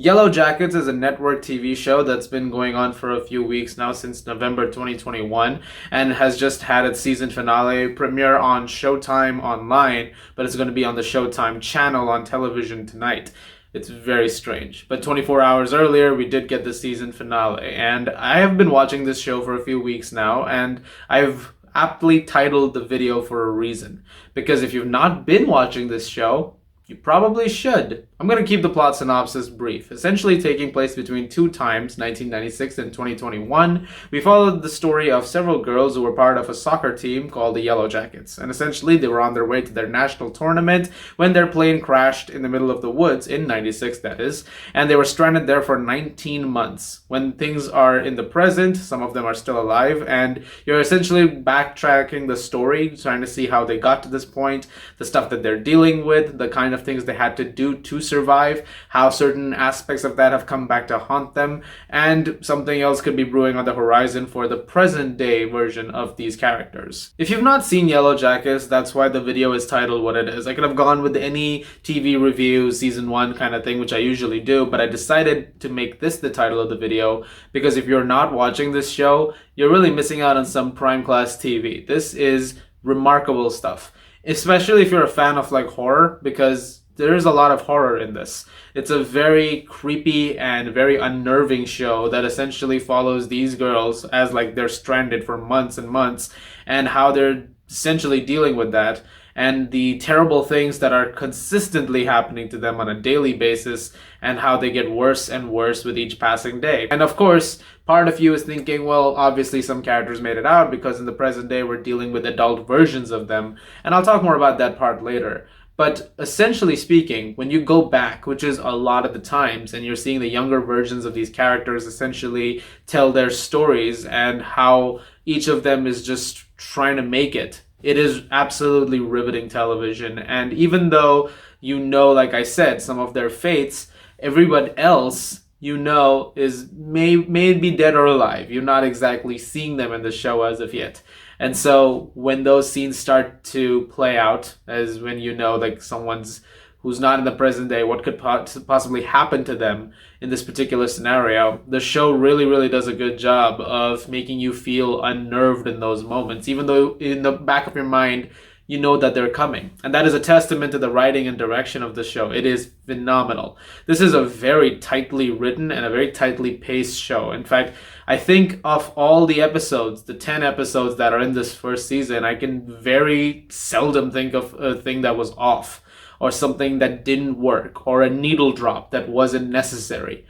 Yellow Jackets is a network TV show that's been going on for a few weeks now since November 2021 and has just had its season finale premiere on Showtime Online, but it's going to be on the Showtime channel on television tonight. It's very strange. But 24 hours earlier, we did get the season finale. And I have been watching this show for a few weeks now, and I've aptly titled the video for a reason. Because if you've not been watching this show, you probably should. I'm going to keep the plot synopsis brief. Essentially taking place between two times, 1996 and 2021, we followed the story of several girls who were part of a soccer team called the Yellow Jackets. And essentially they were on their way to their national tournament when their plane crashed in the middle of the woods, in 96 that is, and they were stranded there for 19 months. When things are in the present, some of them are still alive, and you're essentially backtracking the story, trying to see how they got to this point, the stuff that they're dealing with, the kind of things they had to do to survive, how certain aspects of that have come back to haunt them, and something else could be brewing on the horizon for the present day version of these characters. If you've not seen Yellow Jackets, that's why the video is titled what it is. I could have gone with any TV review, season 1 kind of thing, which I usually do, but I decided to make this the title of the video because if you're not watching this show, you're really missing out on some prime class TV. This is remarkable stuff. Especially if you're a fan of like horror, because there is a lot of horror in this. It's a very creepy and very unnerving show that essentially follows these girls as like they're stranded for months and months and how they're essentially dealing with that and the terrible things that are consistently happening to them on a daily basis and how they get worse and worse with each passing day. And of course, part of you is thinking, well, obviously some characters made it out because in the present day we're dealing with adult versions of them. And I'll talk more about that part later. But essentially speaking, when you go back, which is a lot of the times, and you're seeing the younger versions of these characters essentially tell their stories and how each of them is just trying to make it, it is absolutely riveting television. And even though you know, like I said, some of their fates, everyone else you know is may be dead or alive. You're not exactly seeing them in the show as of yet. And so when those scenes start to play out, as when you know like someone's who's not in the present day, what could possibly happen to them in this particular scenario, the show really does a good job of making you feel unnerved in those moments, even though in the back of your mind you know that they're coming. And that is a testament to the writing and direction of the show. It is phenomenal. This is a very tightly written and a very tightly paced show. In fact, I think of all the episodes, the 10 episodes that are in this first season, I can very seldom think of a thing that was off or something that didn't work or a needle drop that wasn't necessary.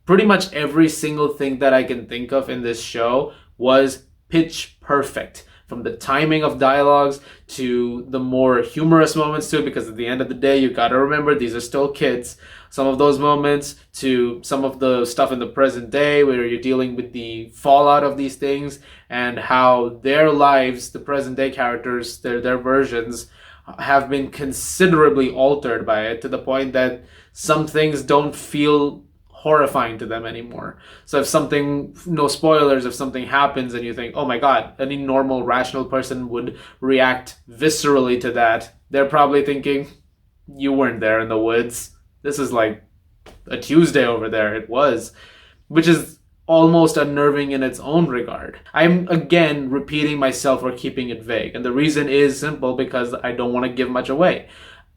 Pretty much every single thing that I can think of in this show was pitch perfect. From the timing of dialogues to the more humorous moments too, because at the end of the day, you gotta remember these are still kids. Some of those moments to some of the stuff in the present day where you're dealing with the fallout of these things and how their lives, the present day characters, their versions have been considerably altered by it to the point that some things don't feel horrifying to them anymore. So if something, no spoilers, if something happens and you think, oh my god, any normal rational person would react viscerally to that, they're probably thinking, you weren't there in the woods. This is like a Tuesday over there. It was. Which is almost unnerving in its own regard. I'm again repeating myself or keeping it vague. And the reason is simple because I don't want to give much away.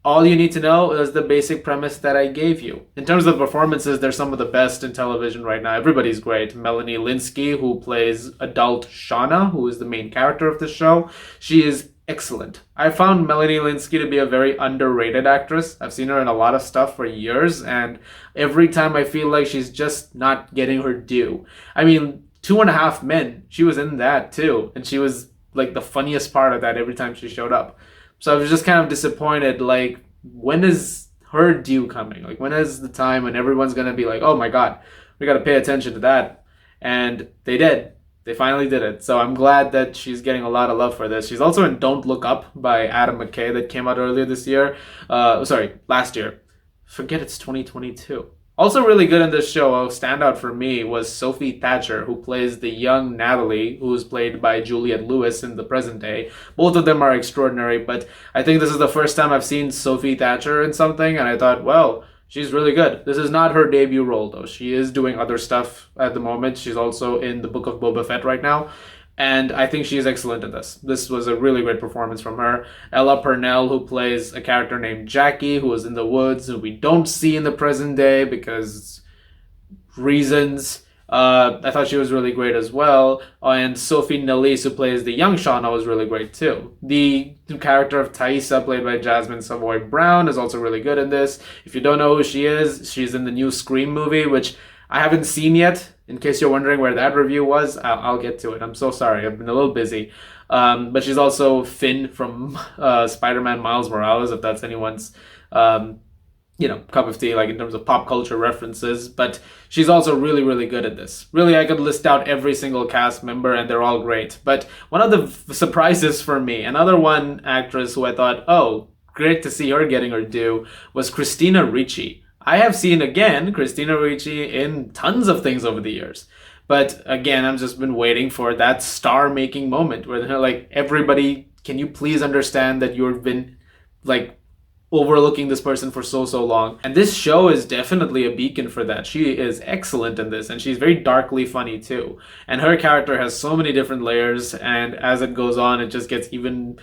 All you need to know is the basic premise that I gave you. In terms of performances, they're some of the best in television right now. Everybody's great. Melanie Lynskey, who plays adult Shauna, who is the main character of the show, she is excellent. I found Melanie Lynskey to be a very underrated actress. I've seen her in a lot of stuff for years, and every time I feel like she's just not getting her due. I mean, 2.5 Men, she was in that too, and she was like the funniest part of that every time she showed up. So I was just kind of disappointed, like, when is her due coming? Like, when is the time when everyone's going to be like, oh my god, we got to pay attention to that? And they did. They finally did it. So I'm glad that she's getting a lot of love for this. She's also in Don't Look Up by Adam McKay that came out earlier this year. Last year. Forget it's 2022. Also really good in this show, a standout for me, was Sophie Thatcher, who plays the young Natalie, who is played by Juliette Lewis in the present day. Both of them are extraordinary, but I think this is the first time I've seen Sophie Thatcher in something, and I thought, well, She's really good. This is not her debut role, though. She is doing other stuff at the moment. She's also in the Book of Boba Fett right now. And I think she's excellent in this. This was a really great performance from her. Ella Purnell, who plays a character named Jackie, who was in the woods, who we don't see in the present day because reasons. I thought she was really great as well. And Sophie Nélisse, who plays the young Shauna, was really great too. The character of Taissa, played by Jasmine Savoy Brown, is also really good in this. If you don't know who she is, she's in the new Scream movie, which I haven't seen yet. In case you're wondering where that review was, I'll get to it. I'm so sorry. I've been a little busy. But she's also Finn from Spider-Man Miles Morales, if that's anyone's cup of tea, like in terms of pop culture references. But she's also really, really good at this. Really, I could list out every single cast member and they're all great. But one of the surprises for me, another one actress who I thought, oh, great to see her getting her due, was Christina Ricci. I have seen, again, Christina Ricci in tons of things over the years. But again, I've just been waiting for that star-making moment where they're like, everybody, can you please understand that you've been, like, overlooking this person for so long? And this show is definitely a beacon for that. She is excellent in this, and she's very darkly funny, too. And her character has so many different layers, and as it goes on, it just gets even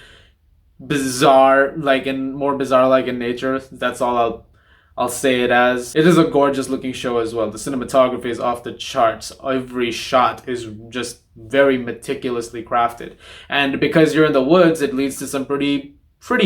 bizarre, like, and more bizarre-like in nature. That's all I'll say it as. It is a gorgeous looking show as well. The cinematography is off the charts. Every shot is just very meticulously crafted. And because you're in the woods, it leads to some pretty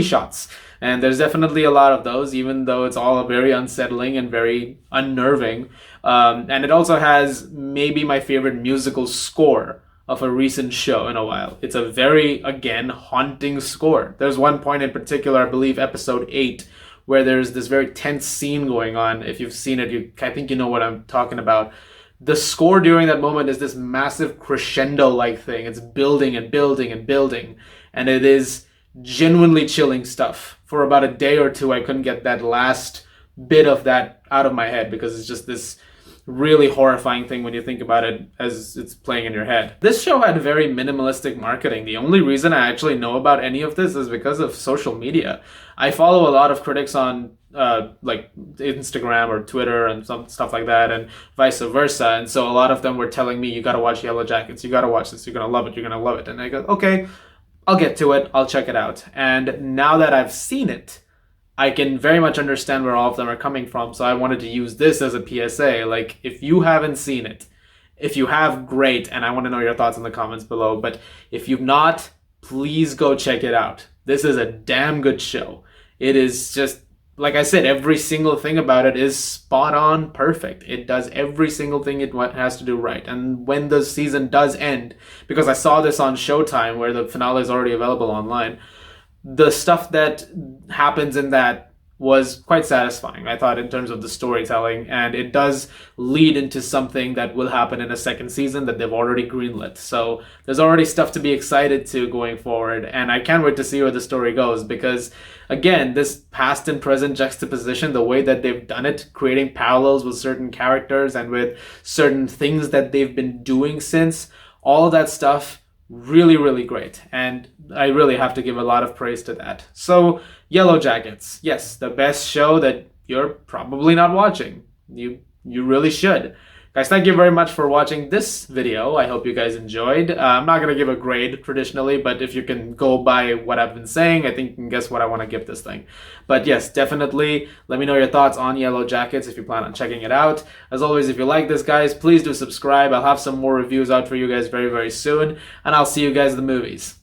shots. And there's definitely a lot of those, even though it's all very unsettling and very unnerving. And it also has maybe my favorite musical score of a recent show in a while. It's a very, again, haunting score. There's one point in particular, I believe episode 8, where there's this very tense scene going on. If you've seen it, I think you know what I'm talking about. The score during that moment is this massive crescendo-like thing. It's building and building and building. And it is genuinely chilling stuff. For about a day or two, I couldn't get that last bit of that out of my head because it's just this really horrifying thing when you think about it as it's playing in your head. This show had very minimalistic marketing. The only reason I actually know about any of this is because of social media. I follow a lot of critics on like Instagram or Twitter and some stuff like that, and vice versa. And so a lot of them were telling me, you gotta watch Yellow Jackets, you gotta watch this, you're gonna love it, you're gonna love it. And I go, okay, I'll get to it, I'll check it out. And now that I've seen it, I can very much understand where all of them are coming from. So I wanted to use this as a PSA. Like, if you haven't seen it, if you have, great, and I want to know your thoughts in the comments below. But if you've not, please go check it out. This is a damn good show. It is just, like I said, every single thing about it is spot on perfect. It does every single thing it has to do right. And when the season does end, because I saw this on Showtime where the finale is already available online, the stuff that happens in that was quite satisfying, I thought, in terms of the storytelling, and it does lead into something that will happen in a second season that they've already greenlit. So there's already stuff to be excited to going forward, and I can't wait to see where the story goes because, again, this past and present juxtaposition, the way that they've done it, creating parallels with certain characters and with certain things that they've been doing since, all of that stuff, really, really great. And I really have to give a lot of praise to that. So, Yellow Jackets. Yes, the best show that you're probably not watching. You really should. Guys, thank you very much for watching this video. I hope you guys enjoyed. I'm not going to give a grade traditionally, but if you can go by what I've been saying, I think you can guess what I want to give this thing. But yes, definitely let me know your thoughts on Yellow Jackets if you plan on checking it out. As always, if you like this, guys, please do subscribe. I'll have some more reviews out for you guys very, very soon, and I'll see you guys in the movies.